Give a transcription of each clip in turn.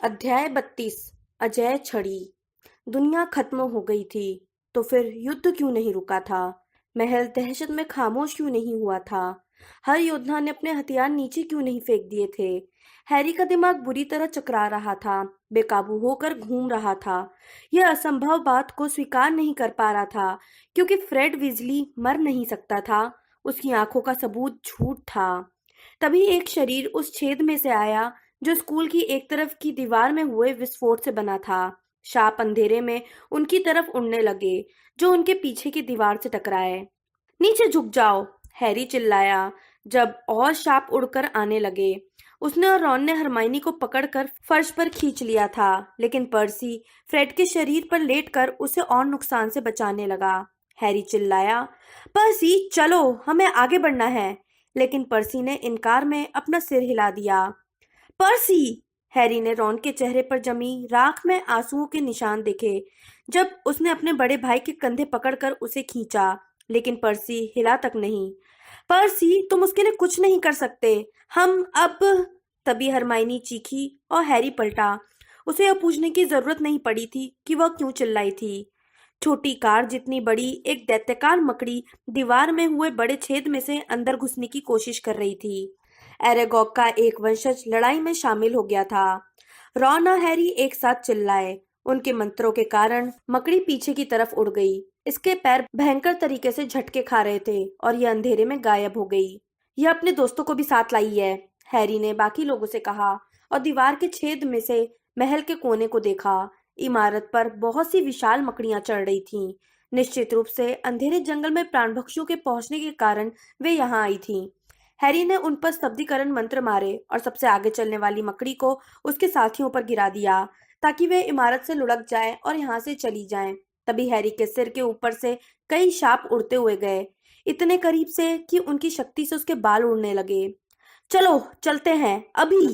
अध्याय 32। अजय छड़ी। दुनिया खत्म हो गई थी तो फिर युद्ध क्यों नहीं रुका था? महल दहशत में खामोश क्यों नहीं हुआ था? हर योद्धा ने अपने हथियार नीचे क्यों नहीं फेंक दिए थे? हैरी का दिमाग बुरी तरह चकरा रहा था, बेकाबू होकर घूम रहा था। यह असंभव बात को स्वीकार नहीं कर पा रहा था, क्योंकि फ्रेड विजली मर नहीं सकता था। उसकी आंखों का सबूत झूठ था। तभी एक शरीर उस छेद में से आया जो स्कूल की एक तरफ की दीवार में हुए विस्फोट से बना था। शाप अंधेरे में उनकी तरफ उड़ने लगे, जो उनके पीछे की दीवार से टकराए। नीचे झुक जाओ, हैरी चिल्लाया जब और शाप उड़कर आने लगे। उसने और रॉन ने हरमाइनी को पकड़कर फर्श पर खींच लिया था, लेकिन पर्सी फ्रेड के शरीर पर लेटकर उसे और नुकसान से बचाने लगा। हैरी चिल्लाया, पर्सी चलो, हमें आगे बढ़ना है। लेकिन पर्सी ने इनकार में अपना सिर हिला दिया। पर्सी! हैरी ने रॉन के चेहरे पर जमी राख में आंसुओं के निशान देखे जब उसने अपने बड़े भाई के कंधे पकड़कर उसे खींचा, लेकिन पर्सी हिला तक नहीं। पर्सी, तुम उसके लिए कुछ नहीं कर सकते। हम अब। तभी हरमाइनी चीखी और हैरी पलटा। उसे यह पूछने की जरूरत नहीं पड़ी थी कि वह क्यों चिल्लाई थी। छोटी कार जितनी बड़ी एक दैत्यकार मकड़ी दीवार में हुए बड़े छेद में से अंदर घुसने की कोशिश कर रही थी। एरेगॉग का एक वंशज लड़ाई में शामिल हो गया था। रॉन और हैरी एक साथ चिल्लाए। उनके मंत्रों के कारण मकड़ी पीछे की तरफ उड़ गई। इसके पैर भयंकर तरीके से झटके खा रहे थे और यह अंधेरे में गायब हो गई। यह अपने दोस्तों को भी साथ लाई है, हैरी ने बाकी लोगों से कहा और दीवार के छेद में से महल के कोने को देखा। इमारत पर बहुत सी विशाल मकड़ियां चढ़ रही थीं। निश्चित रूप से अंधेरे जंगल में प्राणभक्षियों के पहुंचने के कारण वे यहाँ आई थीं। हैरी ने उन पर स्तब्धीकरण मंत्र मारे और सबसे आगे चलने वाली मकड़ी को उसके साथियों पर गिरा दिया, ताकि वे इमारत से लुढ़क जाएं और यहाँ से चली जाएं। तभी हैरी के सिर के ऊपर से कई शाप उड़ते हुए गए, इतने करीब से कि उनकी शक्ति से उसके बाल उड़ने लगे। चलो चलते हैं अभी।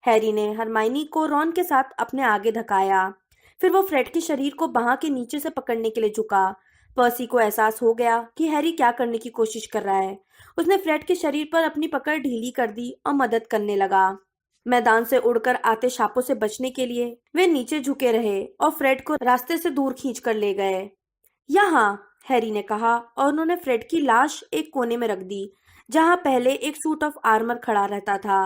हैरी ने हरमाइनी को रॉन के साथ अपने आगे धकाया। फिर वो फ्रेड के शरीर को बांह के नीचे से पकड़ने के लिए झुका। पर्सी को एहसास हो गया कि हैरी क्या करने की कोशिश कर रहा है। उसने फ्रेड के शरीर पर अपनी पकड़ ढीली कर दी और मदद करने लगा। मैदान से उड़कर आते सांपों से बचने के लिए वे नीचे झुके रहे और फ्रेड को रास्ते से दूर खींच कर ले गए। यहाँ, हैरी ने कहा और उन्होंने फ्रेड की लाश एक कोने में रख दी, जहां पहले एक सूट ऑफ आर्मर खड़ा रहता था।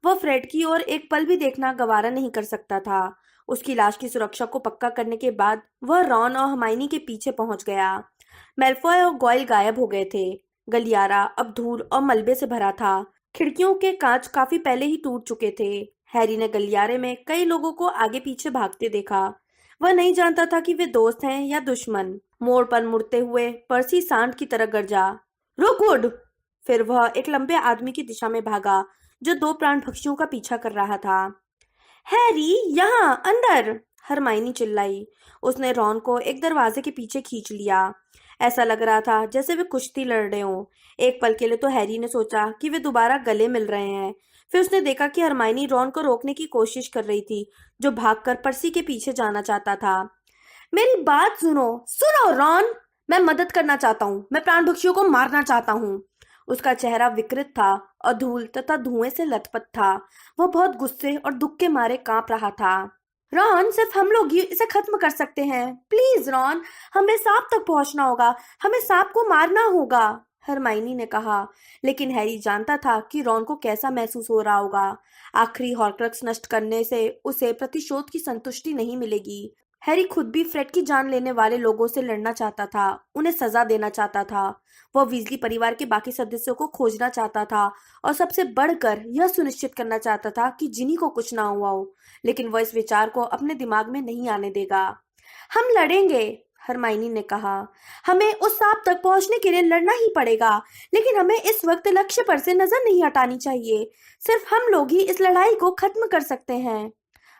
वह फ्रेड की ओर एक पल भी देखना गवारा नहीं कर सकता था। उसकी लाश की सुरक्षा को पक्का करने के बाद वह रॉन और हर्माइनी के पीछे पहुंच गया। मेल्फॉय और गॉयल गायब हो गए थे। गलियारा अब धूल और मलबे से भरा था। खिड़कियों के कांच काफी पहले ही टूट चुके थे। हैरी ने गलियारे में कई लोगों को आगे पीछे भागते देखा। वह नहीं जानता था कि वे दोस्त हैं या दुश्मन। मोड़ पर मुड़ते हुए पर्सी सांड की तरह गरजा, रोकवुड! फिर वह एक लंबे आदमी की दिशा में भागा जो दो प्राण पक्षियों का पीछा कर रहा था। हैरी, यहाँ अंदर! हरमाइनी चिल्लाई। उसने रॉन को एक दरवाजे के पीछे खींच लिया। ऐसा लग रहा था जैसे वे कुश्ती लड़ रहे हों। एक पल के लिए तो हैरी ने सोचा कि वे दोबारा गले मिल रहे हैं। फिर उसने देखा कि हरमाइनी रॉन को रोकने की कोशिश कर रही थी, जो भागकर पर्सी के पीछे जाना चाहता था। मेरी बात सुनो, सुनो रॉन! मैं मदद करना चाहता हूँ। मैं प्राणभक्षियों को मारना चाहता हूँ। उसका चेहरा विकृत था और धूल तथा धुएं से लथपथ था। वह बहुत गुस्से और दुख के मारे कांप रहा था। रॉन, सिर्फ हम लोग ही इसे खत्म कर सकते हैं। प्लीज रॉन, हमें सांप तक पहुंचना होगा। हमें सांप को मारना होगा, हरमाइनी ने कहा। लेकिन हैरी जानता था कि रॉन को कैसा महसूस हो रहा होगा। आखिरी हॉर्क्रक्स नष्ट करने से उसे प्रतिशोध की संतुष्टि नहीं मिलेगी। हैरी खुद भी फ्रेड की जान लेने वाले लोगों से लड़ना चाहता था, उन्हें सजा देना चाहता था। वह वीजली परिवार के बाकी सदस्यों को खोजना चाहता था और सबसे बढ़कर यह सुनिश्चित करना चाहता था कि जिनी को कुछ ना हुआ हो। लेकिन वह इस विचार को अपने दिमाग में नहीं आने देगा। हम लड़ेंगे, हरमाइनी ने कहा। हमें उस सांप तक पहुंचने के लिए लड़ना ही पड़ेगा, लेकिन हमें इस वक्त लक्ष्य पर से नजर नहीं हटानी चाहिए। सिर्फ हम लोग ही इस लड़ाई को खत्म कर सकते हैं।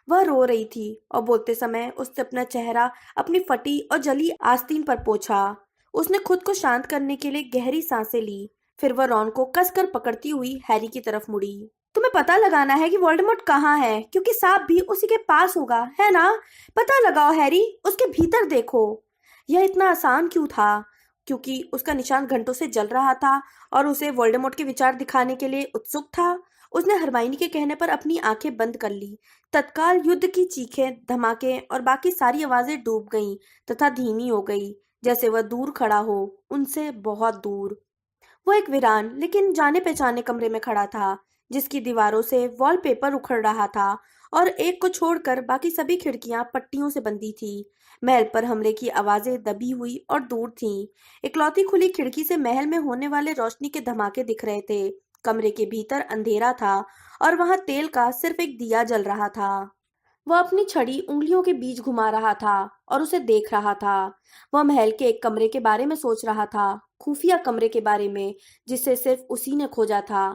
वह रो रही थी और बोलते समय उसने अपना चेहरा अपनी फटी और जली आस्तीन पर पोंछा। उसने खुद को शांत करने के लिए गहरी सांसें ली। फिर वह रॉन को कसकर पकड़ती हुई हैरी की तरफ मुड़ी। तुम्हें पता लगाना है कि वोल्डेमॉर्ट कहाँ है, क्योंकि सांप भी उसी के पास होगा, है ना? पता लगाओ हैरी, उसके भीतर देखो। यह इतना आसान क्यों था? क्योंकि उसका निशान घंटों से जल रहा था और उसे वोल्डेमॉर्ट के विचार दिखाने के लिए उत्सुक था। उसने हरमाइनी के कहने पर अपनी आंखें बंद कर ली। तत्काल युद्ध की चीखें, धमाके और बाकी सारी आवाजें डूब गईं तथा धीमी हो गई, जैसे वह दूर खड़ा हो, उनसे बहुत दूर। वो एक वीरान लेकिन जाने पहचाने कमरे में खड़ा था, जिसकी दीवारों से वॉलपेपर उखड़ रहा था और एक को छोड़कर बाकी सभी खिड़कियां पट्टियों से बंधी थी। महल पर हमले की आवाजें दबी हुई और दूर थीं। इकलौती खुली खिड़की से महल में होने वाले रोशनी के धमाके दिख रहे थे। कमरे के भीतर अंधेरा था और वहां तेल का सिर्फ एक दिया जल रहा था। वह अपनी छड़ी उंगलियों के बीच घुमा रहा था और उसे देख रहा था। वह महल के एक कमरे के बारे में सोच रहा था, खुफिया कमरे के बारे में, जिसे सिर्फ उसी ने खोजा था।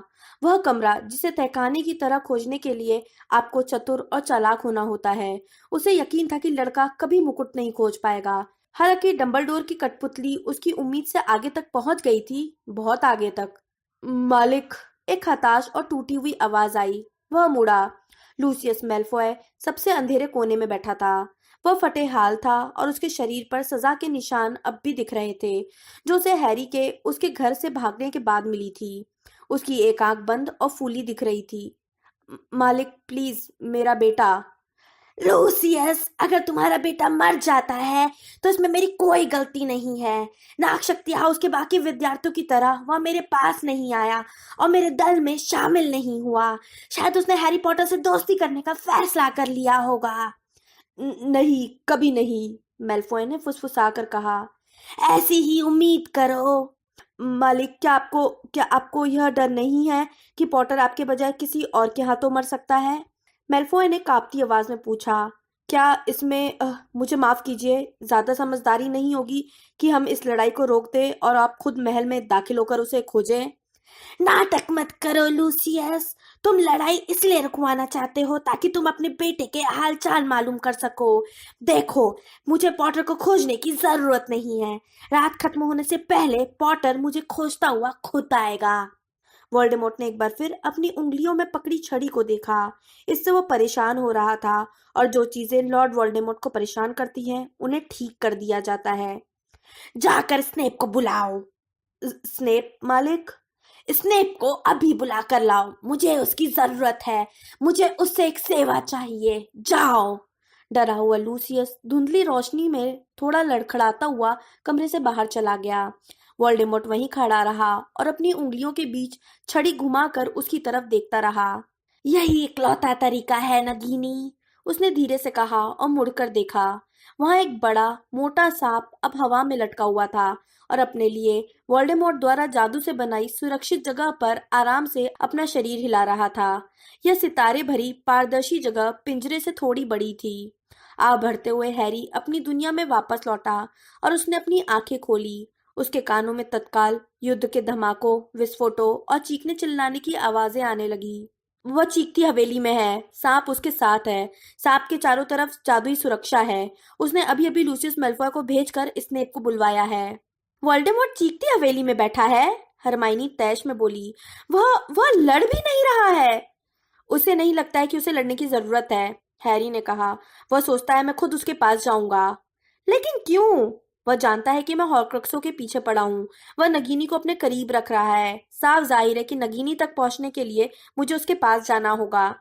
वह कमरा जिसे तहखाने की तरह खोजने के लिए आपको चतुर और चालाक होना होता है। उसे यकीन था कि लड़का कभी मुकुट नहीं खोज पाएगा। हालांकि डंबलडोर की कठपुतली उसकी उम्मीद से आगे तक पहुंच गई थी, बहुत आगे तक। मालिक, एक हताश और टूटी हुई आवाज आई। वह मुड़ा। लूसियस मेल्फॉय सबसे अंधेरे कोने में बैठा था। वह फटे हाल था और उसके शरीर पर सजा के निशान अब भी दिख रहे थे, जो उसे हैरी के उसके घर से भागने के बाद मिली थी। उसकी एक आंख बंद और फूली दिख रही थी। मालिक, प्लीज, मेरा बेटा। लूसियस, अगर तुम्हारा बेटा मर जाता है तो इसमें मेरी कोई गलती नहीं है। नागशक्ति हाउस के बाकी विद्यार्थियों की तरह वह मेरे पास नहीं आया और मेरे दल में शामिल नहीं हुआ। शायद उसने हैरी पॉटर से दोस्ती करने का फैसला कर लिया होगा। नहीं, कभी नहीं, मेल्फॉय ने फुसफुसाकर कहा। ऐसी ही उम्मीद करो। मालिक, क्या आपको यह डर नहीं है कि पॉटर आपके बजाय किसी और के हाथों मर सकता है? मेल्फॉय ने कांपती आवाज में पूछा। क्या इसमें मुझे माफ कीजिए, ज्यादा समझदारी नहीं होगी कि हम इस लड़ाई को रोक दें और आप खुद महल में दाखिल होकर उसे खोजें? नाटक मत करो लूसियस। तुम लड़ाई इसलिए रुकवाना चाहते हो ताकि तुम अपने बेटे के हाल चाल मालूम कर सको। देखो, मुझे पॉटर को खोजने की जरूरत नहीं है। रात खत्म होने से पहले पॉटर मुझे खोजता हुआ खुद आएगा। वोल्डेमॉर्ट ने एक बार फिर अपनी उंगलियों में पकड़ी छड़ी को देखा। इससे वो परेशान हो रहा था और जो चीजें लॉर्ड वोल्डेमॉर्ट को परेशान करती हैं, उन्हें ठीक कर दिया जाता है। जाकर स्नेप को बुलाओ। स्नेप, मालिक? स्नेप को अभी बुला कर लाओ। मुझे उसकी जरूरत है। मुझे उससे एक सेवा चाहिए। जाओ। डरा हुआ लूसियस धुंधली रोशनी में थोड़ा लड़खड़ाता हुआ कमरे से बाहर चला गया। वोल्डेमॉर्ट वहीं खड़ा रहा और अपनी उंगलियों के बीच छड़ी घुमाकर उसकी तरफ देखता रहा। यही इकलौता तरीका है नगीनी, उसने धीरे से कहा और मुड़कर देखा। वहां एक बड़ा मोटा सांप अब हवा में लटका हुआ था और अपने लिए वोल्डेमॉर्ट द्वारा जादू से बनाई सुरक्षित जगह पर आराम से अपना शरीर हिला रहा था। यह सितारे भरी पारदर्शी जगह पिंजरे से थोड़ी बड़ी थी। आ भरते हुए हैरी अपनी दुनिया में वापस लौटा और उसने अपनी आंखें खोली। उसके कानों में तत्काल युद्ध के धमाकों, विस्फोटों और चीखने चिल्लाने की आवाजें आने लगी। वह चीखती हवेली में है। सांप उसके साथ है। सांप के चारों तरफ जादुई सुरक्षा है। उसने अभी अभी लूसियस मेल्फॉय को भेजकर स्नेप को बुलवाया है। वोल्डेमॉर्ट चीखती हवेली में बैठा है? हरमाइनी तैश में बोली। वह लड़ भी नहीं रहा है। उसे नहीं लगता है कि उसे लड़ने की जरूरत है, हैरी ने कहा। वह सोचता है मैं खुद उसके पास जाऊंगा। लेकिन क्यों? वह जानता है कि मैं हॉर्क्रक्सों के पीछे पड़ा हूँ। वह नगीनी को अपने करीब रख रहा है। साफ जाहिर है कि नगीनी तक पहुंचने के लिए मुझे उसके पास जाना होगा।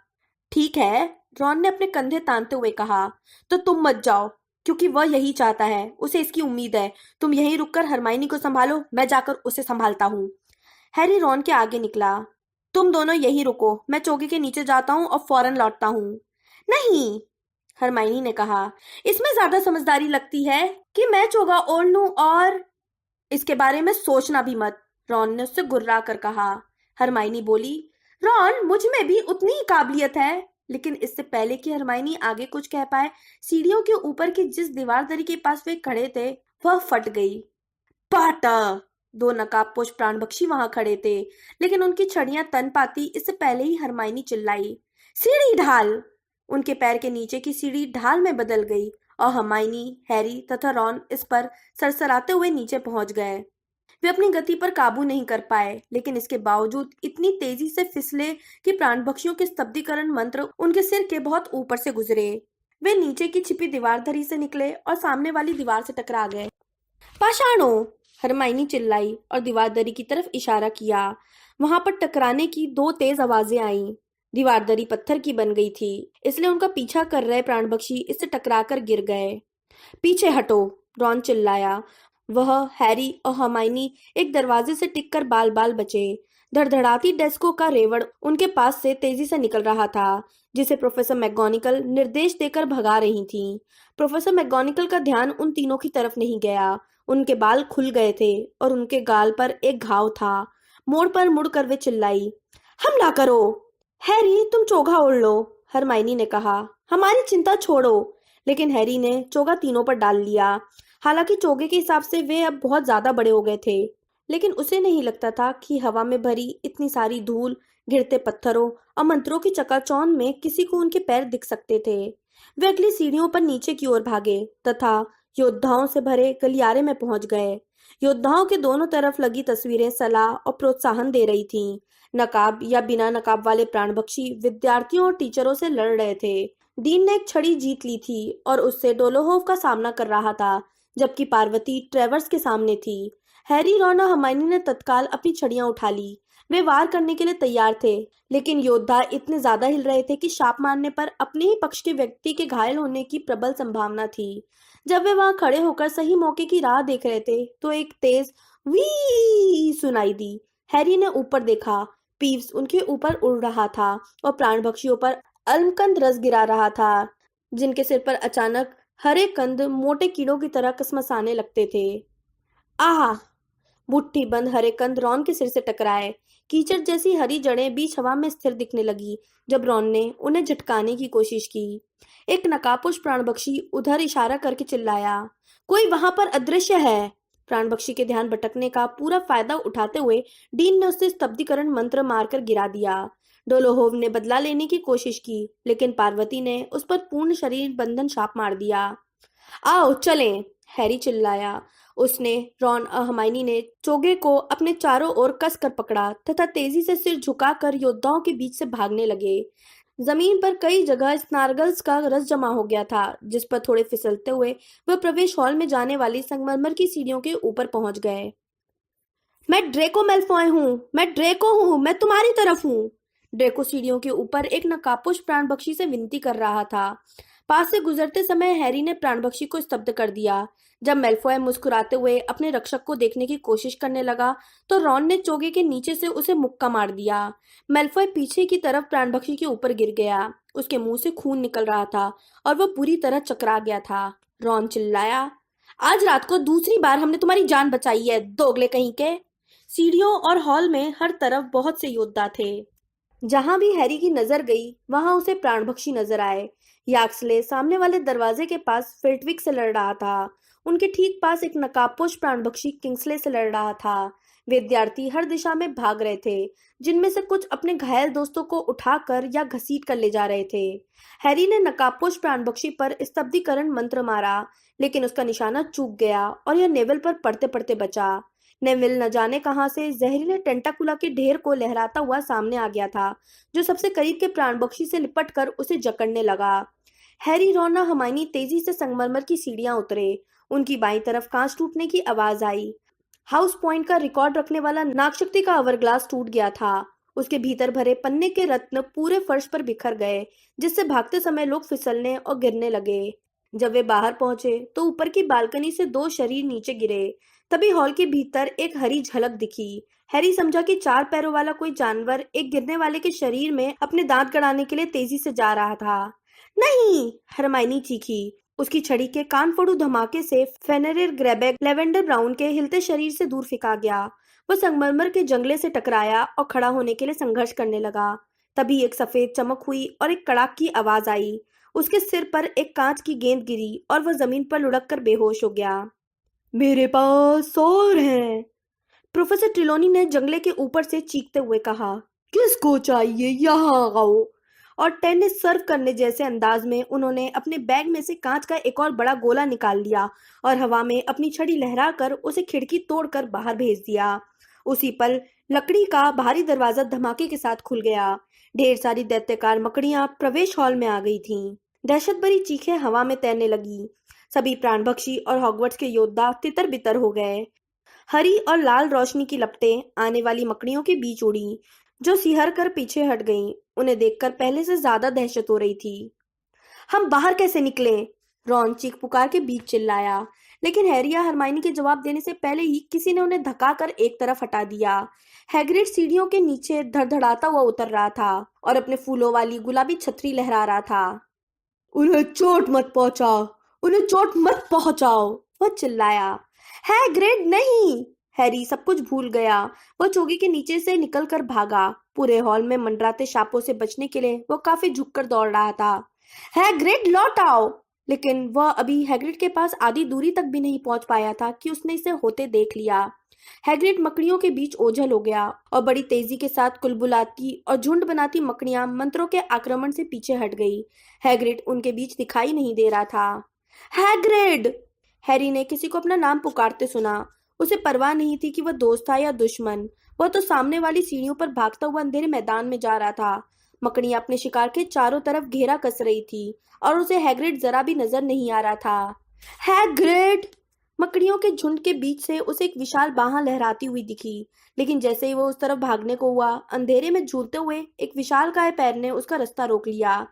ठीक है, रॉन ने अपने कंधे तानते हुए कहा। तो तुम मत जाओ, क्योंकि वह यही चाहता है। उसे इसकी उम्मीद है। तुम यहीं रुककर हरमाइनी को संभालो, मैं जाकर उसे संभालता हूँ। हैरी रॉन के आगे निकला। तुम दोनों यहीं रुको, मैं चौकी के नीचे जाता हूँ और फौरन लौटता हूँ। नहीं, हरमाइनी ने कहा। इसमें ज्यादा समझदारी लगती है कि मैं चोगा ओढ़ लूं और इसके बारे में सोचना भी मत, रॉन ने उससे गुर्रा कर कहा। हरमाइनी बोली। रॉन, मुझ में भी उतनी ही काबिलियत है। लेकिन इससे पहले कि हरमाइनी आगे कुछ कह पाए, सीढ़ियों के ऊपर की जिस दीवार दरी के पास वे खड़े थे वह फट गई। पॉटर! दो नकाबपोश प्राणभक्षी वहां खड़े थे, लेकिन उनकी छड़ियां तन पाती इससे पहले ही हरमाइनी चिल्लाई। सीढ़ी ढाल! उनके पैर के नीचे की सीढ़ी ढाल में बदल गई और हरमाइनी, हैरी तथा रॉन इस पर सरसराते हुए नीचे पहुंच गए। वे अपनी गति पर काबू नहीं कर पाए, लेकिन इसके बावजूद इतनी तेजी से फिसले कि प्राणभक्षियों के स्तब्धीकरण मंत्र उनके सिर के बहुत ऊपर से गुजरे। वे नीचे की छिपी दीवार धरी से निकले और सामने वाली दीवार से टकरा गए। पाषाणों! हरमाइनी चिल्लाई और दीवार दरी की तरफ इशारा किया। वहां पर टकराने की दो तेज आवाजें आईं। दीवार दरी पत्थर की बन गई थी, इसलिए उनका पीछा कर रहे प्राणपक्षी इससे टकराकर गिर गए। पीछे हटो, रॉन चिल्लाया। वह, हैरी और हर्माइनी एक दरवाजे से टिककर बाल बाल बचे। धड़धड़ाती डेस्कों का रेवड़ उनके पास से तेजी से निकल रहा था, जिसे प्रोफेसर मैगोनिकल निर्देश देकर भगा रही थीं। प्रोफेसर मैगोनिकल का ध्यान उन तीनों की तरफ नहीं गया। उनके बाल खुल गए थे और उनके गाल पर एक घाव था। मोड़ पर मुड़कर वे चिल्लाई, हमला करो। हैरी, तुम चोगा ओढ़ लो, हरमाइनी ने कहा। हमारी चिंता छोड़ो। लेकिन हैरी ने चोगा तीनों पर डाल लिया। हालांकि चोगे के हिसाब से वे अब बहुत ज्यादा बड़े हो गए थे, लेकिन उसे नहीं लगता था कि हवा में भरी इतनी सारी धूल, गिरते पत्थरों और मंत्रों की चकाचौंध में किसी को उनके पैर दिख सकते थे। वे अगली सीढ़ियों पर नीचे की ओर भागे तथा योद्धाओं से भरे गलियारे में पहुंच गए। योद्धाओं के दोनों तरफ लगी तस्वीरें सलाह और प्रोत्साहन दे रही थीं। नकाब या बिना नकाब वाले प्राणभक्षी विद्यार्थियों और टीचरों से लड़ रहे थे। डीन ने एक छड़ी जीत ली थी और उससे डोलोहोव का सामना कर रहा था, जबकि पार्वती ट्रेवर्स के सामने थी। हैरी, रॉन और हर्माइनी ने तत्काल अपनी छड़ियां उठा ली। वे वार करने के लिए तैयार थे, लेकिन योद्धा इतने ज्यादा हिल रहे थे कि शाप मारने पर अपने ही पक्ष के व्यक्ति के घायल होने की प्रबल संभावना थी। जब वे वहां खड़े होकर सही मौके की राह देख रहे थे तो एक तेज वी सुनाई दी। हैरी ने ऊपर देखा। पीव्स उनके ऊपर उड़ रहा था और प्राणभक्षियों पर अलमकंद रस गिरा रहा था, जिनके सिर पर अचानक हरे कंद मोटे कीड़ों की तरह कसमसाने लगते थे। आह! मुट्ठी बंद हरे कंद रॉन के सिर से टकराए। कीचड़ जैसी हरी जड़ें बीच हवा में स्थिर दिखने लगी जब रॉन ने उन्हें झटकाने की कोशिश की। एक नकाबपोश प्राणपक्षी उधर इशारा करके चिल्लाया, कोई वहां पर अदृश्य है। प्राणपक्षी के ध्यान भटकने का पूरा फायदा उठाते हुए डीन ने उससे स्तब्धीकरण मंत्र मारकर गिरा दिया। डोलोहोव ने बदला लेने की कोशिश की, लेकिन पार्वती ने उस पर पूर्ण शरीर बंधन शाप मार दिया। आओ चलें, हैरी चिल्लाया। उसने, रॉन और हर्माइनी ने चोगे को अपने चारों ओर कसकर पकड़ा तथा तेजी से सिर झुकाकर योद्धाओं के बीच से भागने लगे। जमीन पर कई जगह स्नार्गल्स का रस जमा हो गया था, जिस पर थोड़े फिसलते हुए वह प्रवेश हॉल में जाने वाली संगमरमर की सीढ़ियों के ऊपर पहुंच गए। मैं ड्रेको मेल्फॉय हूँ, मैं ड्रेको हूँ, मैं तुम्हारी तरफ हूँ। ड्रेको सीढ़ियों के ऊपर एक नकाबपोश प्राणपक्षी से विनती कर रहा था। पास से गुजरते समय हैरी ने प्राणपक्षी को स्तब्ध कर दिया। जब मेल्फॉय मुस्कुराते हुए अपने रक्षक को देखने की कोशिश करने लगा तो रॉन ने चोगे के नीचे से उसे मुक्का मार दिया। मेल्फॉय पीछे की तरफ प्राणपक्षी के ऊपर गिर गया। उसके मुंह से खून निकल रहा था और वह पूरी तरह चकरा गया था। रॉन चिल्लाया, आज रात को दूसरी बार हमने तुम्हारी जान बचाई है, दोगले कहीं के। सीढ़ियों और हॉल में हर तरफ बहुत से योद्धा थे। जहां भी हैरी की नजर गई वहां उसे प्राणभक्षी नजर आए। याक्सले सामने वाले दरवाजे के पास फिल्टविक से लड़ रहा था। उनके ठीक पास एक नकाबपोश प्राणभक्षी किंग्सले से लड़ रहा था। विद्यार्थी हर दिशा में भाग रहे थे, जिनमें से कुछ अपने घायल दोस्तों को उठाकर या घसीट कर ले जा रहे थे। हैरी ने नकाबपोश प्राणभक्षी पर स्तब्धीकरण मंत्र मारा, लेकिन उसका निशाना चूक गया और यह नेविल पर पड़ते पड़ते बचा। नेविल न जाने कहां से जहरीले टेंटाकुला के ढेर को लहराता हुआ सामने आ गया था, जो सबसे करीब के प्राणपक्षी से लिपटकर उसे जकड़ने लगा। हैरी, रॉन और हर्माइनी तेजी से संगमरमर की सीढ़ियां उतरे। उनकी बाईं तरफ कांच टूटने की आवाज आई। हाउस पॉइंट का रिकॉर्ड रखने वाला नागशक्ति का अवरग्लास टूट गया था। उसके भीतर भरे पन्ने के रत्न पूरे फर्श पर बिखर गए, जिससे भागते समय लोग फिसलने और गिरने लगे। जब वे बाहर पहुंचे तो ऊपर की बालकनी से दो शरीर नीचे गिरे। तभी हॉल के भीतर एक हरी झलक दिखी। हैरी समझा कि चार पैरों वाला कोई जानवर एक गिरने वाले के शरीर में अपने दांत गड़ाने के लिए तेजी से जा रहा था। नहीं, हरमाइनी चीखी। उसकी छड़ी के कान फोड़ू धमाके से फेनेरिर ग्रेबेग लेवेंडर ब्राउन के हिलते शरीर से दूर फेंका गया। वह संगमरमर के जंगले से टकराया और खड़ा होने के लिए संघर्ष करने लगा। तभी एक सफेद चमक हुई और एक कड़ाक की आवाज आई। उसके सिर पर एक कांच की गेंद गिरी और वह जमीन पर लुढ़क कर बेहोश हो गया। मेरे पास और हैं, प्रोफेसर ट्रिलोनी ने जंगले के ऊपर से चीखते हुए कहा। किसको चाहिए, यहाँ आओ। और टेनिस सर्व करने जैसे अंदाज में उन्होंने अपने बैग में से कांच का एक और बड़ा गोला निकाल लिया और हवा में अपनी छड़ी लहराकर उसे खिड़की तोड़कर बाहर भेज दिया। उसी पल लकड़ी का भारी दरवाजा धमाके के साथ खुल गया। ढेर सारी दैत्याकार मकड़ियां प्रवेश हॉल में आ गई थीं। दहशत भरी चीखें हवा में तैरने लगी। सभी प्राणभक्षी और हॉगवर्ट्स के योद्धा तितर बितर हो गए। हरी और लाल रोशनी की लपटें आने वाली मकड़ियों के बीच उड़ी, जो सिहर कर पीछे हट गईं। उन्हें देखकर पहले से ज्यादा दहशत हो रही थी। हम बाहर कैसे निकलें? रॉन चीख पुकार के बीच चिल्लाया, लेकिन हैरी या हरमाइनी के जवाब देने से पहले ही किसी ने उन्हें धक्का कर एक तरफ हटा दिया। हैग्रिड सीढ़ियों के नीचे धड़धड़ाता हुआ उतर रहा था और अपने फूलों वाली गुलाबी छतरी लहरा रहा था। उन्हें चोट मत पहुंचाओ, उन्हें चोट मत पहुंचाओ, वह चिल्लाया। हैग्रिड नहीं! हैरी सब कुछ भूल गया। वह चौकी के नीचे से निकलकर भागा। पूरे हॉल में मंडराते सांपों से बचने के लिए वह काफी झुककर दौड़ रहा था। हैग्रिड लौट आओ! लेकिन वह अभी हैग्रिड के पास आधी दूरी तक भी नहीं पहुंच पाया था कि उसने इसे होते देख लिया। हैग्रिड मकड़ियों के बीच ओझल हो गया और बड़ी तेजी के साथ कुलबुलाती और झुंड बनाती मकड़ियां मंत्रों के आक्रमण से पीछे हट गई। हैग्रिड उनके बीच दिखाई नहीं दे रहा था। हैग्रिड! हैरी ने किसी को अपना नाम पुकारते सुना। उसे परवाह नहीं थी कि वह दोस्त था या दुश्मन। वह तो सामने वाली सीढ़ियों पर भागता हुआ अंधेरे मैदान में जा रहा था। मकड़ियां अपने शिकार के चारों तरफ घेरा कस रही थी और उसे हैग्रिड जरा भी नजर नहीं आ रहा था। हैग्रिड! मकड़ियों के झुंड के बीच से उसे एक विशाल बाह लहराती हुई दिखी, लेकिन जैसे ही वो उस तरफ भागने को हुआ, अंधेरे में झूलते हुए एक विशालकाय पैर ने उसका रास्ता रोक लिया।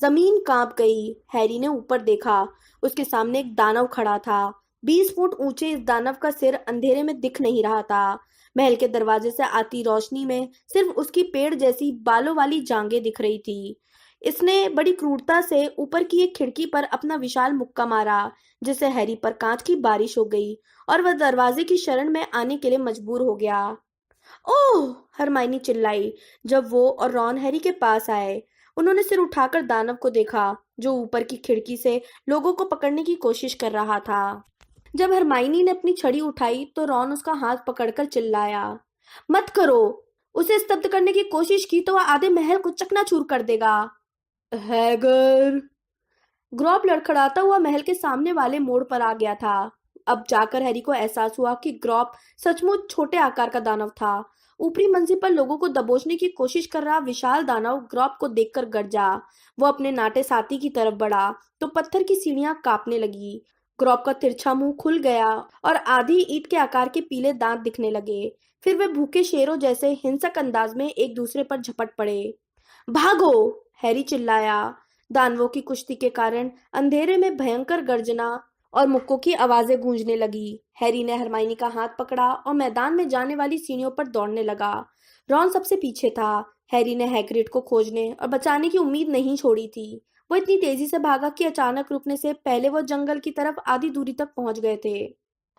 जमीन कांप गई। हैरी ने ऊपर देखा। उसके सामने एक दानव खड़ा था। 20 फुट ऊंचे इस दानव का सिर अंधेरे में दिख नहीं रहा था। महल के दरवाजे से आती रोशनी में सिर्फ उसकी पेड़ जैसी बालों वाली जांघें दिख रही थी। इसने बड़ी क्रूरता से ऊपर की एक खिड़की पर अपना विशाल मुक्का मारा, जिससे हैरी पर कांच की बारिश हो गई और वह दरवाजे की शरण में आने के लिए मजबूर हो गया। ओह! हरमाइनी चिल्लाई जब वो और रॉन हैरी के पास आए। उन्होंने सिर उठाकर दानव को देखा, जो ऊपर की खिड़की से लोगों को पकड़ने की कोशिश कर रहा था। जब हरमाइनी ने अपनी छड़ी उठाई तो रॉन उसका हाथ पकड़कर चिल्लाया, मत करो! उसे स्तब्ध करने की कोशिश की तो वह आधे महल को चकनाचूर कर देगा। हैगर! ग्रॉप लड़खड़ाता हुआ महल के सामने वाले मोड़ पर आ गया था। अब जाकर हैरी को एहसास हुआ कि ग्रॉप सचमुच छोटे आकार का दानव था। ऊपरी मंजिल पर लोगों को दबोचने की कोशिश कर रहा विशाल दानव ग्रॉप को देखकर गरजा। वो अपने नाटे साथी की तरफ बढ़ा तो पत्थर की सीढ़ियां कांपने लगी। ग्रॉप का तिरछा मुंह खुल गया और आधी ईंट के आकार के पीले दांत दिखने लगे। फिर वे भूखे शेरों जैसे हिंसक अंदाज में एक दूसरे पर झपट पड़े। भागो! हैरी चिल्लाया। दानवों की कुश्ती के कारण अंधेरे में भयंकर गर्जना और मुक्कों की आवाजें गूंजने लगी। हैरी ने हरमाइनी का हाथ पकड़ा और मैदान में जाने वाली सीढ़ियों पर दौड़ने लगा। रॉन सबसे पीछे था। हैरी ने हैग्रिड को खोजने और बचाने की उम्मीद नहीं छोड़ी थी। वो इतनी तेजी से भागा कि अचानक रुकने से पहले वो जंगल की तरफ आधी दूरी तक पहुंच गए थे।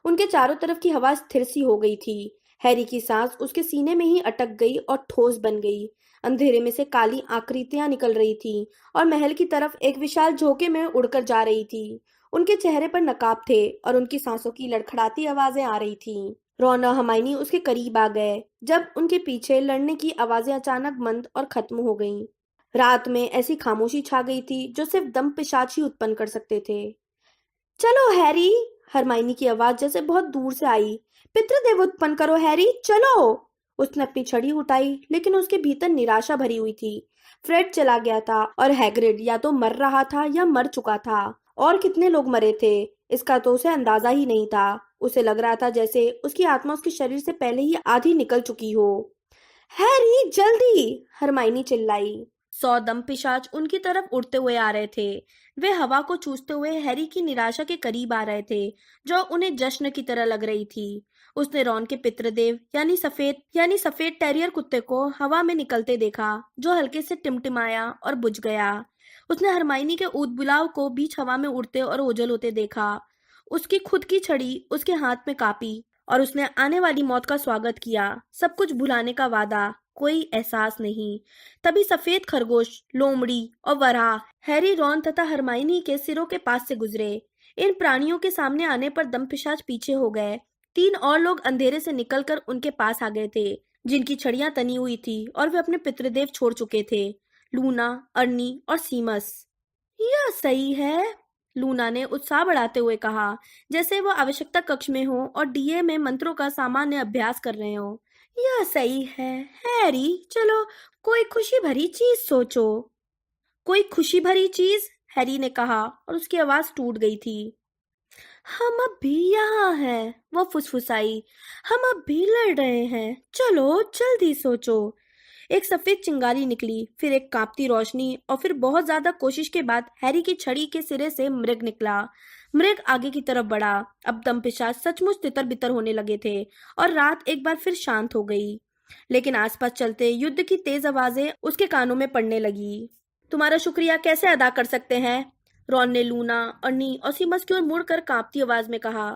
उनके चारों तरफ की हवा स्थिर सी हो गई थी। हैरी की सांस उसके सीने में ही अटक गई और ठोस बन गई। अंधेरे में से काली आकृतियां निकल रही थी और महल की तरफ एक विशाल झोंके में उड़कर जा रही थी। उनके चेहरे पर नकाब थे और उनकी सांसों की लड़खड़ाती आवाजें आ रही थीं। रॉन और हरमाइनी उसके करीब आ गए, जब उनके पीछे लड़ने की आवाजें अचानक बंद और खत्म हो गईं। रात में ऐसी खामोशी छा गई थी जो सिर्फ दम पिशाच ही उत्पन्न कर सकते थे। चलो हैरी! हरमाइनी की आवाज जैसे बहुत दूर से आई। पितृदेव उत्पन्न करो हैरी, चलो! उसने अपनी छड़ी उठाई, लेकिन उसके भीतर निराशा भरी हुई थी। फ्रेड चला गया था और हैग्रिड या तो मर रहा था या मर चुका था। और कितने लोग मरे थे, इसका तो उसे अंदाजा ही नहीं था। उसे लग रहा था जैसे उसकी आत्मा उसके शरीर से पहले ही आधी निकल चुकी हो। हैरी, जल्दी! हरमाइनी चिल्लाई। 100 दम पिशाच उनकी तरफ उड़ते हुए आ रहे थे। वे हवा को चूसते हुए हैरी की निराशा के करीब आ रहे थे, जो उन्हें जश्न की तरह लग रही थी। उसने रॉन के पितृदेव यानी सफेद टेरियर कुत्ते को हवा में निकलते देखा, जो हल्के से टिमटिमाया और बुझ गया। उसने हरमाइनी के ऊद-बुलाव को बीच हवा में उड़ते और ओझल होते देखा। उसकी खुद की छड़ी उसके हाथ में कांपी और उसने आने वाली मौत का स्वागत किया। सब कुछ भुलाने का वादा, कोई एहसास नहीं। तभी सफेद खरगोश, लोमड़ी और वराह हैरी, रॉन तथा हरमाइनी के सिरों के पास से गुजरे। इन प्राणियों के सामने आने पर दमपिशाच पीछे हो गए। 3 और लोग अंधेरे से निकलकर उनके पास आ गए थे, जिनकी छड़ियां तनी हुई थी और वे अपने पितृदेव छोड़ चुके थे, लूना, अर्नी और सीमस। यह सही है, लूना ने उत्साह बढ़ाते हुए कहा, जैसे वो आवश्यकता कक्ष में हो और डीए में मंत्रों का सामान्य अभ्यास कर रहे हो। यह सही है। हैरी, चलो कोई खुशी भरी चीज सोचो। कोई खुशी भरी चीज? हैरी ने कहा और उसकी आवाज टूट गई थी। हम अब भी यहाँ हैं, वो फुसफुसाई। हम अब भी लड़ रहे हैं, चलो जल्दी सोचो। एक सफेद चिंगारी निकली, फिर एक कांपती रोशनी, और फिर बहुत ज्यादा कोशिश के बाद हैरी की छड़ी के सिरे से मृग निकला। मृग आगे की तरफ बढ़ा। अब दमपिशाच सचमुच तितर बितर होने लगे थे, और रात एक बार फिर शांत हो गई। लेकिन आसपास चलते युद्ध की तेज आवाजें उसके कानों में पड़ने लगी। तुम्हारा शुक्रिया कैसे अदा कर सकते हैं? रॉन ने लूना, अर्नी और सीमस की ओर मुड़कर कांपती आवाज में कहा।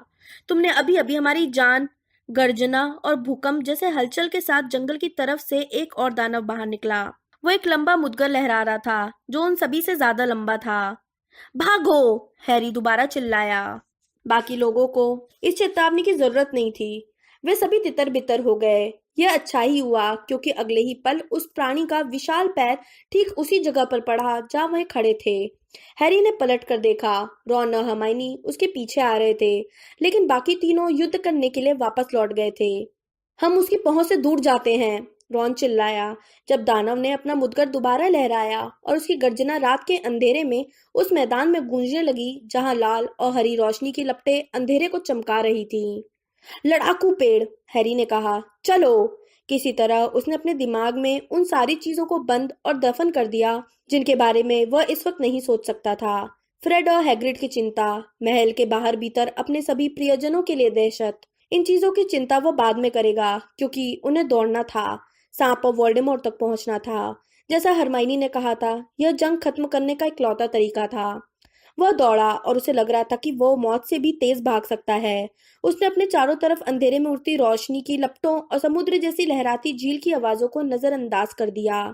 तुमने अभी अभी हमारी जान। गर्जना और भूकंप जैसे हलचल के साथ जंगल की तरफ से एक और दानव बाहर निकला। वो एक लंबा मुद्गर लहरा रहा था, जो उन सभी से ज्यादा लंबा था। भागो! हैरी दोबारा चिल्लाया। बाकी लोगों को इस चेतावनी की जरूरत नहीं थी। वे सभी तितर बितर हो गए। यह अच्छा ही हुआ, क्योंकि अगले ही पल उस प्राणी का विशाल पैर ठीक उसी जगह पर पड़ा जहां वह खड़े थे। हैरी ने पलट कर देखा। रॉन और हर्माइनी उसके पीछे आ रहे थे, लेकिन बाकी तीनों युद्ध करने के लिए वापस लौट गए थे। हम उसकी पहुंच से दूर जाते हैं, रॉन चिल्लाया जब दानव ने अपना मुद्गर दोबारा लहराया और उसकी गर्जना रात के अंधेरे में उस मैदान में गूंजने लगी जहां लाल और हरी रोशनी की लपटें अंधेरे को चमका रही थीं। लड़ाकू पेड़, हैरी ने कहा, चलो। किसी तरह उसने अपने दिमाग में उन सारी चीजों को बंद और दफन कर दिया जिनके बारे में वह इस वक्त नहीं सोच सकता था। फ्रेड और हैग्रिड की चिंता, महल के बाहर भीतर अपने सभी प्रियजनों के लिए दहशत, इन चीजों की चिंता वह बाद में करेगा, क्योंकि उन्हें दौड़ना था, सांप और वोल्डेमॉर्ट तक पहुंचना था। जैसा हरमाइनी ने कहा था, यह जंग खत्म करने का इकलौता तरीका था। वह दौड़ा और उसे लग रहा था कि वो मौत से भी तेज भाग सकता है। उसने अपने चारों तरफ अंधेरे में उड़ती रोशनी की लपटों और समुद्र जैसी लहराती झील की आवाजों को नजरअंदाज कर दिया।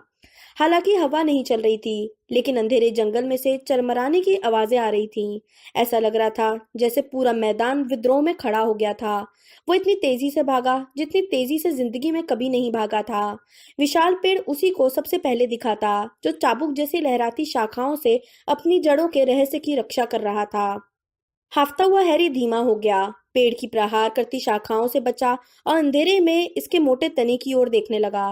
हालांकि हवा नहीं चल रही थी, लेकिन अंधेरे जंगल में से चरमराने की आवाजें आ रही थीं। ऐसा लग रहा था जैसे पूरा मैदान विद्रोह में खड़ा हो गया था। वो इतनी तेजी से भागा जितनी तेजी से जिंदगी में कभी नहीं भागा था। विशाल पेड़ उसी को सबसे पहले दिखा था, जो चाबुक जैसी लहराती शाखाओं से अपनी जड़ों के रहस्य की रक्षा कर रहा था। हाफता हुआ हैरी धीमा हो गया, पेड़ की प्रहार करती शाखाओं से बचा और अंधेरे में इसके मोटे तने की ओर देखने लगा।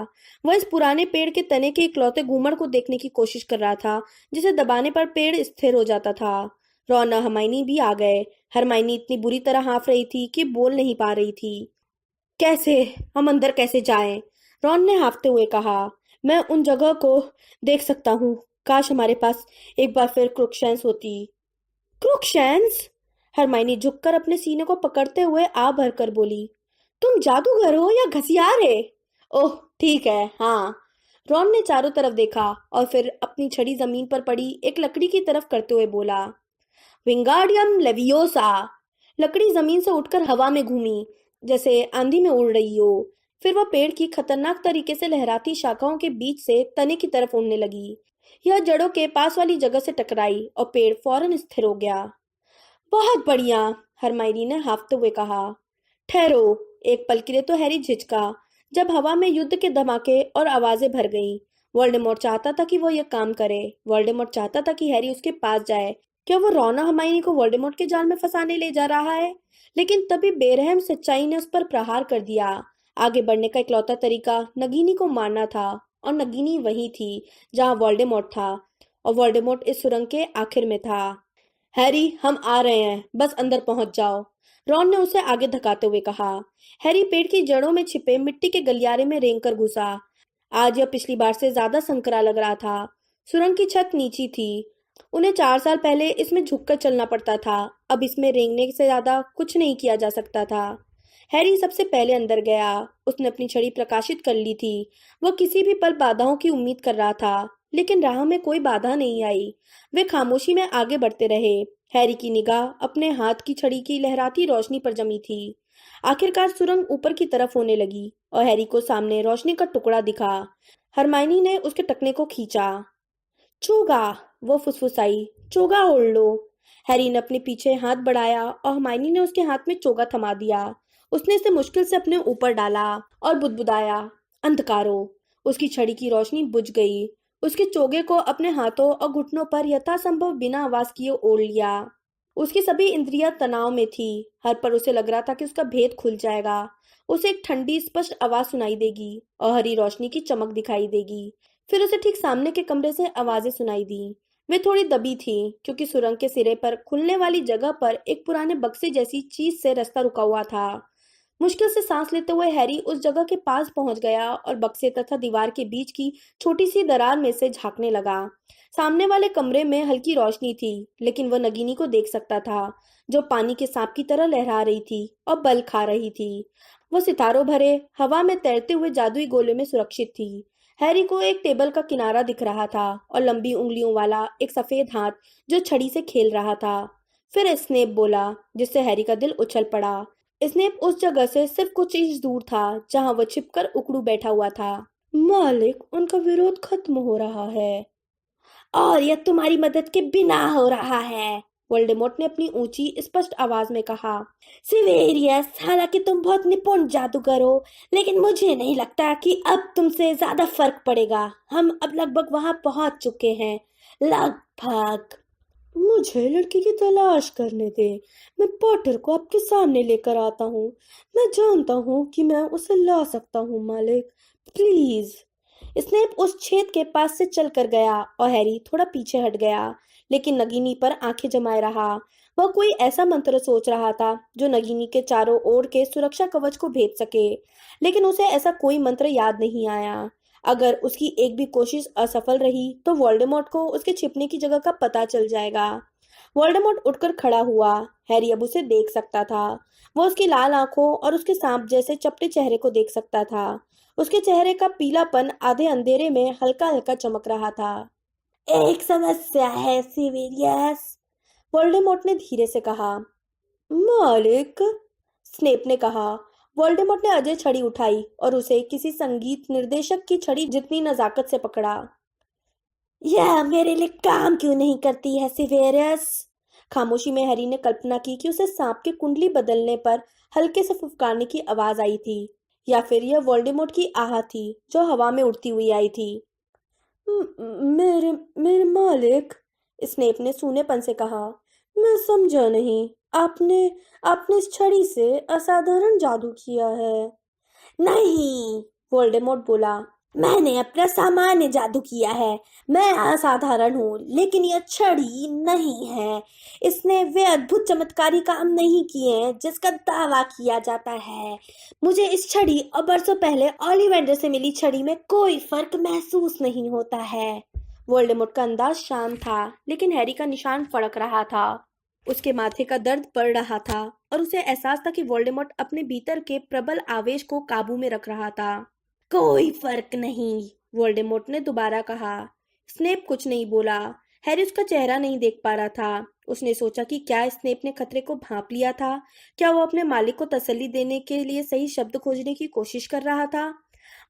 वह इस पुराने पेड़ के तने के इकलौते घूमड़ को देखने की कोशिश कर रहा था, जिसे दबाने पर पेड़ स्थिर हो जाता था। रॉन और हरमाइनी भी आ गए। हरमाइनी इतनी बुरी तरह हाफ रही थी कि बोल नहीं पा रही थी। कैसे? हम अंदर कैसे जाएं? रॉन ने हाफते हुए कहा। मैं उन जगह को देख सकता हूँ। काश हमारे पास एक बार फिर क्रुकशैंस होती। क्रुकशैंस? हरमाइनी झुककर अपने सीने को पकड़ते हुए आ भरकर बोली। तुम जादूगर हो या घसियारे? ओह ठीक है, हाँ। रॉन ने चारों तरफ देखा और फिर अपनी छड़ी जमीन पर पड़ी एक लकड़ी की तरफ करते हुए बोला, विंगार्डियम लेवियोसा। लकड़ी जमीन से उठकर हवा में घूमी, जैसे आंधी में उड़ रही हो। फिर वह पेड़ की खतरनाक तरीके से लहराती शाखाओं के बीच से तने की तरफ उड़ने लगी। यह जड़ों के पास वाली जगह से टकराई और पेड़ फौरन स्थिर हो गया। बहुत बढ़िया, हरमाइनी ने हाँफते हुए कहा। ठहरो। एक पल के लिए तो हैरी झिझका, जब हवा में युद्ध के धमाके और आवाजें भर गईं। वोल्डेमॉर्ट चाहता था कि वो यह काम करे। वोल्डेमॉर्ट चाहता था कि हैरी उसके पास जाए। क्या वो रॉन और हरमाइनी को वोल्डेमॉर्ट के जाल में फंसाने ले जा रहा है? लेकिन तभी बेरहम सच्चाई ने उस पर प्रहार कर दिया। आगे बढ़ने का इकलौता तरीका नगीनी को मारना था, और नगीनी वही थी जहां वोल्डेमॉर्ट था, और वोल्डेमॉर्ट इस सुरंग के आखिर में था। हैरी, हम आ रहे हैं, बस अंदर पहुंच जाओ, रॉन ने उसे आगे धकाते हुए कहा। हैरी पेड़ की जड़ों में छिपे मिट्टी के गलियारे में रेंग कर घुसा। आज यह पिछली बार से ज्यादा संकरा लग रहा था। सुरंग की छत नीची थी। उन्हें 4 साल पहले इसमें झुककर चलना पड़ता था। अब इसमें रेंगने से ज्यादा कुछ नहीं किया जा सकता था। हैरी सबसे पहले अंदर गया। उसने अपनी छड़ी प्रकाशित कर ली थी। वह किसी भी पल बाधाओं की उम्मीद कर रहा था, लेकिन राह में कोई बाधा नहीं आई। वे खामोशी में आगे बढ़ते रहे। हैरी की निगाह अपने हाथ की छड़ी की लहराती रोशनी पर जमी थी। आखिरकार सुरंग ऊपर की तरफ होने लगी और हैरी को सामने रोशनी का टुकड़ा दिखा। हरमाइनी ने उसके टकने को खींचा। चोगा, वो फुसफुसाई, चोगा ओढ़ लो। हैरी ने अपने पीछे हाथ बढ़ाया और हरमाइनी ने उसके हाथ में चोगा थमा दिया। उसने इसे मुश्किल से अपने ऊपर डाला और बुदबुदाया, अंधकारो। उसकी छड़ी की रोशनी बुझ गई। उसके चोगे को अपने हाथों और घुटनों पर यथासंभव बिना आवाज किए ओढ़ लिया। उसकी सभी इंद्रियां तनाव में थी। हर पर उसे लग रहा था कि उसका भेद खुल जाएगा। उसे एक ठंडी स्पष्ट आवाज सुनाई देगी और हरी रोशनी की चमक दिखाई देगी। फिर उसे ठीक सामने के कमरे से आवाजें सुनाई दी। वे थोड़ी दबी थी क्योंकि सुरंग के सिरे पर खुलने वाली जगह पर एक पुराने बक्से जैसी चीज से रास्ता रुका हुआ था। मुश्किल से सांस लेते हुए हैरी उस जगह के पास पहुंच गया और बक्से तथा दीवार के बीच की छोटी सी दरार में से झांकने लगा। सामने वाले कमरे में हल्की रोशनी थी, लेकिन वह नगीनी को देख सकता था, जो पानी के सांप की तरह लहरा रही थी और बल खा रही थी। वह सितारों भरे हवा में तैरते हुए जादुई गोले में सुरक्षित थी। हैरी को एक टेबल का किनारा दिख रहा था और लंबी उंगलियों वाला एक सफेद हाथ जो छड़ी से खेल रहा था। फिर स्नेप बोला, जिससे हैरी का दिल उछल पड़ा। स्नेप उस जगह से सिर्फ कुछ इंच दूर था जहां वह छिपकर उकड़ू बैठा हुआ था। मालिक, उनका विरोध खत्म हो रहा है और यह तुम्हारी मदद के बिना हो रहा है, वोल्डेमॉर्ट ने अपनी ऊंची स्पष्ट आवाज में कहा। सिवेरियस, हालांकि तुम बहुत निपुण जादूगर हो, लेकिन मुझे नहीं लगता कि अब तुमसे ज्यादा फर्क पड़ेगा। हम अब लगभग वहां पहुंच चुके हैं। लगभग। मुझे लड़की की तलाश करने दे। मैं पॉटर को आपके सामने लेकर आता हूँ। मैं जानता हूँ कि मैं उसे ला सकता हूँ, मालिक। प्लीज। स्नेप उस छेद के पास से चल कर गया और हैरी थोड़ा पीछे हट गया, लेकिन नगीनी पर आंखें जमाए रहा। वह कोई ऐसा मंत्र सोच रहा था जो नगीनी के चारों ओर के सुरक्षा कवच को भेद सके, लेकिन उसे ऐसा कोई मंत्र याद नहीं आया। अगर उसकी एक भी कोशिश असफल रही तो वोल्डेमॉर्ट को उसके छिपने की जगह का पता चल जाएगा। वोल्डेमॉर्ट उठकर खड़ा हुआ। हैरी अब उसे देख सकता था। वो उसकी लाल आंखों और उसके सांप जैसे चपटे चेहरे को देख सकता था। उसके चेहरे का पीलापन आधे अंधेरे में हल्का हल्का चमक रहा था। एक समस्या है सिविलियस, वोल्डेमॉर्ट ने धीरे से कहा। मालिक, स्नेप ने कहा। वोल्डेमॉर्ट ने अजय छड़ी उठाई और उसे किसी संगीत निर्देशक की छड़ी जितनी नजाकत से पकड़ा। यह मेरे लिए काम क्यों नहीं करती है सिवेरियस? खामोशी में हैरी ने कल्पना की कि उसे सांप की कुंडली बदलने पर हल्के से फुफकारने की आवाज आई थी, या फिर यह वोल्डेमॉर्ट की आह थी जो हवा में उड़ती हुई आई थी। मेरे मेरे मालिक, स्नेप ने सूनेपन से कहा। मैं समझा नहीं। आपने आपने इस छड़ी से असाधारण जादू किया है। नहीं, वोल्डेमॉर्ट बोला। मैंने अपना सामान्य जादू किया है। मैं असाधारण हूँ, लेकिन यह छड़ी नहीं है। इसने वे अद्भुत चमत्कारी काम नहीं किए हैं जिसका दावा किया जाता है। मुझे इस छड़ी और बरसों पहले ओलिवेंडर से मिली छड़ी में कोई फर्क महसूस नहीं होता है। वोल्डेमॉर्ट का अंदाज शांत था, लेकिन हैरी का निशान फड़क रहा था। उसके माथे का दर्द बढ़ रहा था और उसे एहसास था कि वोल्डेमॉर्ट अपने भीतर के प्रबल आवेश को काबू में रख रहा था। कोई फर्क नहीं, वोल्डेमॉर्ट ने दोबारा कहा। स्नेप कुछ नहीं बोला। हैरी उसका चेहरा नहीं देख पा रहा था। उसने सोचा कि क्या स्नेप ने खतरे को भांप लिया था। क्या वो अपने मालिक को तसल्ली देने के लिए सही शब्द खोजने की कोशिश कर रहा था।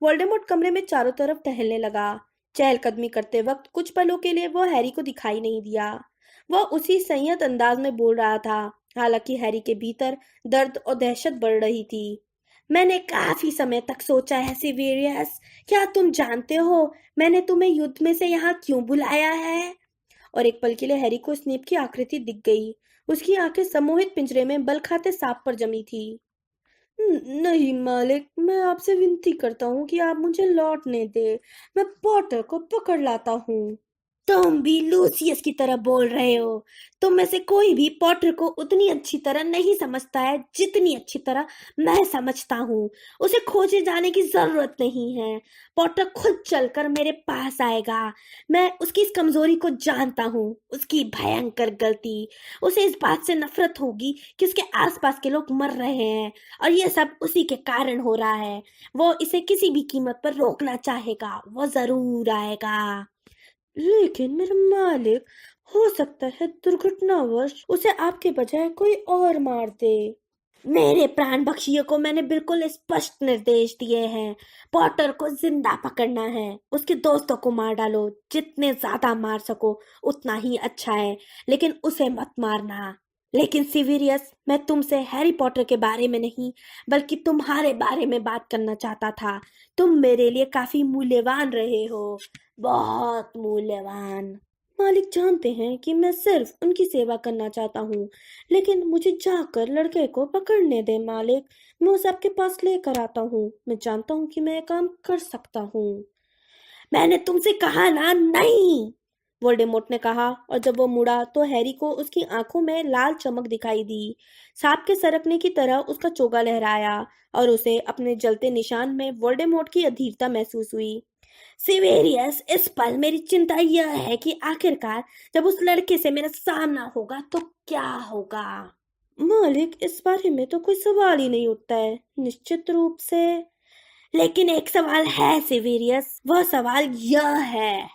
वोल्डेमॉर्ट कमरे में चारों तरफ टहलने लगा। चहलकदमी करते वक्त कुछ पलों के लिए वो हैरी को दिखाई नहीं दिया। वह उसी संयत अंदाज में बोल रहा था, हालांकि हैरी के भीतर दर्द और दहशत बढ़ रही थी। मैंने काफी समय तक सोचा है सिवेरियस, क्या तुम जानते हो मैंने तुम्हें युद्ध में से यहाँ क्यों बुलाया है? और एक पल के लिए हैरी को स्नेप की आकृति दिख गई। उसकी आंखें सम्मोहित पिंजरे में बल खाते सांप पर जमी थी। नहीं मालिक, मैं आपसे विनती करता हूँ कि आप मुझे लौटने दे। मैं पॉटर को पकड़ लाता हूँ। तुम भी लूसियस की तरह बोल रहे हो। तुम में से कोई भी पॉटर को उतनी अच्छी तरह नहीं समझता है जितनी अच्छी तरह मैं समझता हूँ। उसे खोजे जाने की जरूरत नहीं है। पॉटर खुद चलकर मेरे पास आएगा। मैं उसकी इस कमजोरी को जानता हूँ, उसकी भयंकर गलती। उसे इस बात से नफरत होगी कि उसके आसपास के लोग मर रहे हैं और यह सब उसी के कारण हो रहा है। वो इसे किसी भी कीमत पर रोकना चाहेगा। वो जरूर आएगा। लेकिन मेरे मालिक, हो सकता है दुर्घटनावश उसे आपके बजाय कोई और मार दे। मेरे प्राण बख्शियों को मैंने बिल्कुल स्पष्ट निर्देश दिए हैं। पॉटर को जिंदा पकड़ना है। उसके दोस्तों को मार डालो, जितने ज्यादा मार सको उतना ही अच्छा है, लेकिन उसे मत मारना। लेकिन सिविरियस, मैं तुमसे हैरी पॉटर के बारे में नहीं, बल्कि तुम्हारे बारे में बात करना चाहता था। तुम मेरे लिए काफी मूल्यवान रहे हो, बहुत मूल्यवान। मालिक जानते हैं कि मैं सिर्फ उनकी सेवा करना चाहता हूँ, लेकिन मुझे जाकर लड़के को पकड़ने दे मालिक। मैं उसे आपके पास लेकर आता हूँ। मैं जानता हूँ कि मैं ये काम कर सकता हूँ। मैंने तुमसे कहा ना, नहीं। वोल्डेमॉर्ट ने कहा, और जब वो मुड़ा तो हैरी को उसकी आंखों में लाल चमक दिखाई दी। सांप के सरकने की तरह उसका चोगा लहराया और उसे अपने जलते निशान में वोल्डेमॉर्ट की अधीरता महसूस हुई। सिवेरियस, इस पल मेरी चिंता यह है कि आखिरकार जब उस लड़के से मेरा सामना होगा तो क्या होगा। मालिक, इस बारे में तो कोई सवाल ही नहीं उठता है, निश्चित रूप से। लेकिन एक सवाल है सिवेरियस, वह सवाल यह है।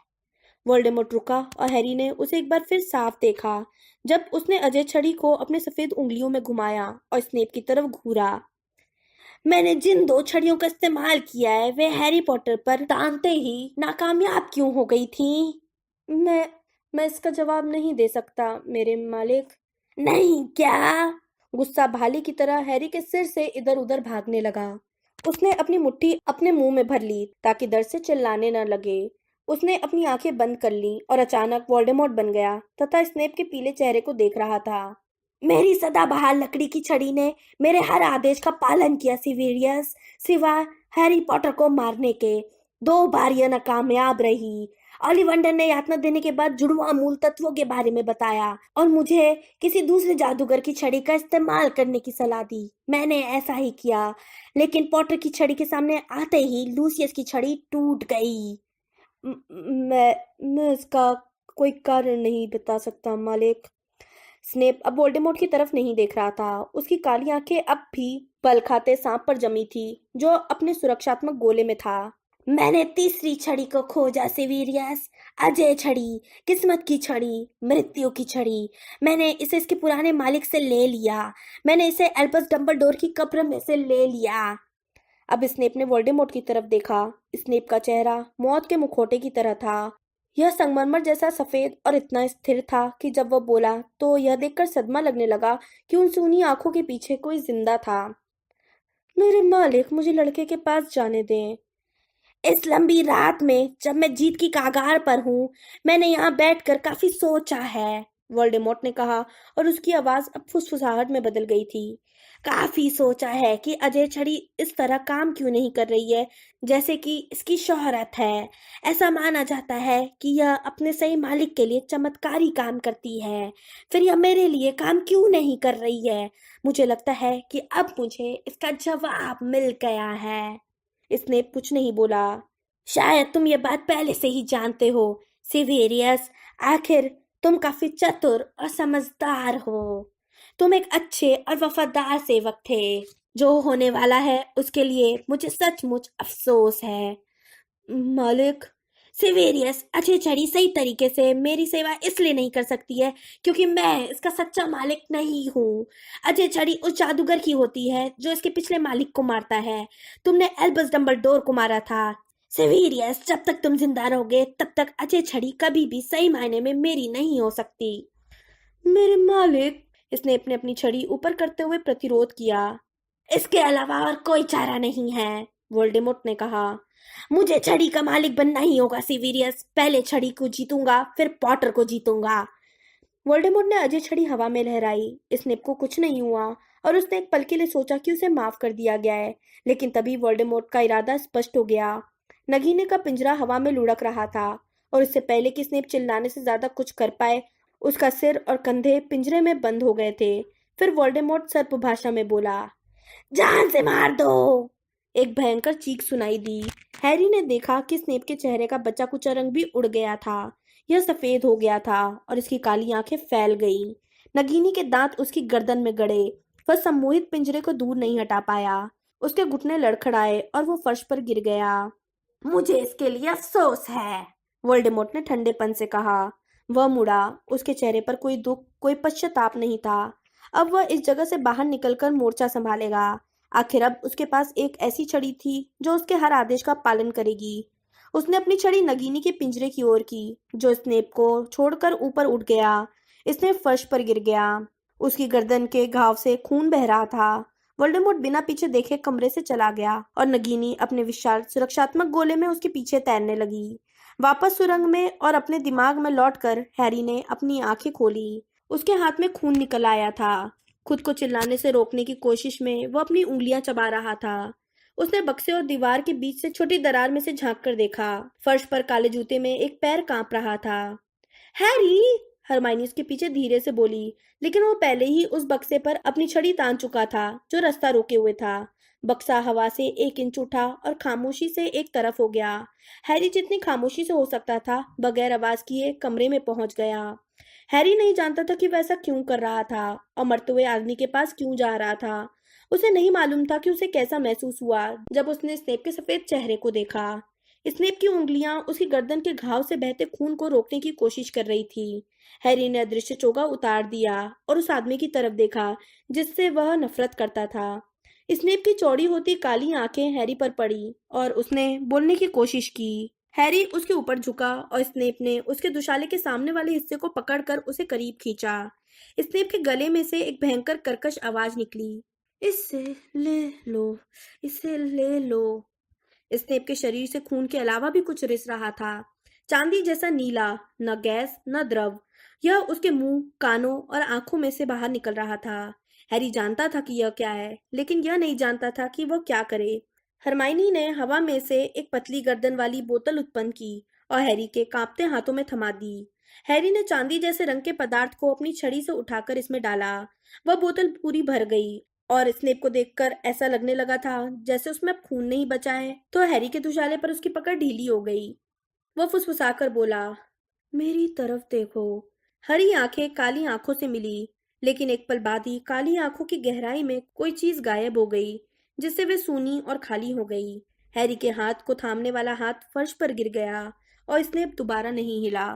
वोल्डेमॉर्ट रुका और हैरी ने उसे एक बार फिर साफ देखा जब उसने अजय छड़ी को अपने सफेद उंगलियों में घुमाया और स्नेप की तरफ घूरा। मैंने जिन 2 छड़ियों का इस्तेमाल किया है वे हैरी पॉटर पर तानते ही नाकामयाब क्यों हो गई थी? मैं मैं इसका जवाब नहीं दे सकता मेरे मालिक। नहीं क्या? गुस्सा भाले की तरह हैरी के सिर से इधर उधर भागने लगा। उसने अपनी मुट्ठी अपने मुंह में भर ली ताकि दर्द से चिल्लाने न लगे। उसने अपनी आंखें बंद कर लीं और अचानक वोल्डेमॉर्ट बन गया तथा स्नेप के पीले चेहरे को देख रहा था। मेरी सदाबहार लकड़ी की छड़ी ने मेरे हर आदेश का पालन किया सिवेरियस, सिवाय हैरी पॉटर को मारने के। 2 बार यह नाकामयाब रही। ओलिवंडर ने यातना देने के बाद जुड़वा मूल तत्वों के बारे में बताया और मुझे किसी दूसरे जादूगर की छड़ी का इस्तेमाल करने की सलाह दी। मैंने ऐसा ही किया, लेकिन पॉटर की छड़ी के सामने आते ही लूसियस की छड़ी टूट गई। मैं इसका कोई कारण नहीं बता सकता मालिक। स्नेप अब वोल्डेमॉर्ट की तरफ नहीं देख रहा था। उसकी काली आंखें अब भी बल खाते सांप पर जमी थी जो अपने सुरक्षात्मक गोले में था। मैंने तीसरी छड़ी को खोजा सिवेरियस, अजय छड़ी, किस्मत की छड़ी, मृत्यु की छड़ी। मैंने इसे इसके पुराने मालिक से ले लिया। मैंने इसे एल्बस डंबलडोर की कब्र में से ले लिया। अब स्नेप ने वोल्डेमॉर्ट की तरफ देखा। स्नेप का चेहरा मौत के मुखौटे की तरह था। यह संगमरमर जैसा सफेद और इतना स्थिर था कि जब वह बोला तो यह देखकर सदमा लगने लगा कि उन सूनी आंखों के पीछे कोई जिंदा था। मेरे मालिक, मुझे लड़के के पास जाने दें। इस लंबी रात में जब मैं जीत की कगार पर हूँ, मैंने यहाँ बैठकर काफी सोचा है, वोल्डेमॉर्ट ने कहा और उसकी आवाज अब फुसफुसाहट में बदल गई थी। काफी सोचा है कि अजय छड़ी इस तरह काम क्यों नहीं कर रही है जैसे कि इसकी शोहरत है। ऐसा माना जाता है कि यह अपने सही मालिक के लिए चमत्कारी काम करती है, फिर यह मेरे लिए काम क्यों नहीं कर रही है? मुझे लगता है कि अब मुझे इसका जवाब मिल गया है। स्नेप कुछ नहीं बोला। शायद तुम ये बात पहले से ही जानते हो सिवेरियस। आखिर तुम काफी चतुर और समझदार हो। तुम एक अच्छे और वफादार सेवक थे। जो होने वाला है उसके लिए मुझे सचमुच अफसोस है मालिक। सिवेरियस, अजय छड़ी सही तरीके से मेरी सेवा इसलिए नहीं कर सकती है क्योंकि मैं इसका सच्चा मालिक नहीं हूँ। अजय छड़ी उस जादूगर की होती है जो इसके पिछले मालिक को मारता है। तुमने एल्बस डंबलडोर को मारा था। सिवेरियस, जब तक तुम जिंदा रहोगे तब तक अजय छड़ी कभी भी सही मायने में मेरी नहीं हो सकती। मेरे मालिक, इसने अपनी छड़ी ऊपर करते हुए प्रतिरोध किया। इसके अलावा और कोई चारा नहीं है, वोल्डेमॉर्ट ने कहा। मुझे छड़ी का मालिक बनना ही होगा सिवेरियस। पहले छड़ी को जीतूंगा, फिर पॉटर को जीतूंगा। वोल्डेमॉर्ट ने अजय छड़ी हवा में लहराई। स्नेप को कुछ नहीं हुआ और उसने एक पल के लिए सोचा कि उसे माफ कर दिया गया है, लेकिन तभी वोल्डेमॉर्ट का इरादा स्पष्ट हो गया। नगीने का पिंजरा हवा में लुढ़क रहा था और इससे पहले कि स्नेप चिल्लाने से ज्यादा कुछ कर पाए, उसका सिर और कंधे पिंजरे में बंद हो गए थे। फिर वोल्डेमॉर्ट सर्प भाषा में बोला, जान से मार दो। एक भयंकर चीख सुनाई दी। हैरी ने देखा कि स्नेप के चेहरे का बचा कुचा रंग भी उड़ गया था। यह सफेद हो गया था और इसकी काली आंखें फैल गईं। नगीनी के दांत उसकी गर्दन में गड़े। वह सम्मोहित पिंजरे को दूर नहीं हटा पाया। उसके घुटने लड़खड़ाए और वो फर्श पर गिर गया। मुझे इसके लिए अफसोस है, वोल्डेमॉर्ट ने ठंडेपन से कहा। वह मुड़ा। उसके चेहरे पर कोई दुख, कोई पश्चाताप नहीं था। अब वह इस जगह से बाहर निकलकर मोर्चा संभालेगा। आखिर अब उसके पास एक ऐसी छड़ी थी जो उसके हर आदेश का पालन करेगी। उसने अपनी छड़ी नगीनी के पिंजरे की ओर की, जो स्नेप को छोड़कर ऊपर उठ गया। स्नेप फर्श पर गिर गया। उसकी गर्दन के घाव से खून बह रहा था। वोल्डेमॉर्ट बिना पीछे देखे कमरे से चला गया और नगीनी अपने विशाल सुरक्षात्मक गोले में उसके पीछे तैरने लगी। वापस सुरंग में और अपने दिमाग में लौटकर हैरी ने अपनी आंखें खोली। उसके हाथ में खून निकल आया था। खुद को चिल्लाने से रोकने की कोशिश में वह अपनी उंगलियां चबा रहा था। उसने बक्से और दीवार के बीच से छोटी दरार में से झांक कर देखा। फर्श पर काले जूते में एक पैर कांप रहा था। हैरी, हरमाइनी उसके पीछे धीरे से बोली, लेकिन वो पहले ही उस बक्से पर अपनी छड़ी तान चुका था जो रास्ता रोके हुए था। बक्सा हवा से 1 इंच उठा और खामोशी से एक तरफ हो गया। हैरी जितनी खामोशी से हो सकता था बगैर आवाज किए कमरे में पहुंच गया। हैरी नहीं जानता था कि वैसा क्यों कर रहा था और मरते हुए आदमी के पास क्यों जा रहा था। उसे नहीं मालूम था कि उसे कैसा महसूस हुआ जब उसने स्नेप के सफेद चेहरे को देखा। स्नेप की उंगलियां उसकी गर्दन के घाव से बहते खून को रोकने की कोशिश कर रही थी। हैरी ने अदृश्य चोगा उतार दिया और उस आदमी की तरफ देखा जिससे वह नफरत करता था। स्नेप की चौड़ी होती काली आंखें हैरी पर पड़ी और उसने बोलने की कोशिश की। हैरी उसके ऊपर झुका और स्नेप ने उसके दुशाले के सामने वाले हिस्से को पकड़कर उसे करीब खींचा। स्नेप के गले में से एक भयंकर कर्कश आवाज निकली, इससे ले लो, इसे ले लो। स्नेप के शरीर से खून के अलावा भी कुछ रिस रहा था, चांदी जैसा नीला, न गैस न द्रव। यह उसके मुंह, कानों और आंखों में से बाहर निकल रहा था। हैरी जानता था कि यह क्या है, लेकिन यह नहीं जानता था कि वह क्या करे। हरमाइनी ने हवा में से एक पतली गर्दन वाली बोतल उत्पन्न की और हैरी के कांपते हाथों में थमा दी। हैरी ने चांदी जैसे रंग के पदार्थ को अपनी छड़ी से उठाकर इसमें डाला। वह बोतल पूरी भर गई और स्नेप को देखकर ऐसा लगने लगा था जैसे उसमें अब खून नहीं बचा है। तो हैरी के दुशाले पर उसकी पकड़ ढीली हो गई। वह फुसफुसाकर बोला, मेरी तरफ देखो। हरी आंखें काली आंखों से मिली, लेकिन एक पल बाद ही काली आंखों की गहराई में कोई चीज गायब हो गई, जिससे वे सूनी और खाली हो गई। हैरी के हाथ को थामने वाला हाथ फर्श पर गिर गया और स्नेप दोबारा नहीं हिला।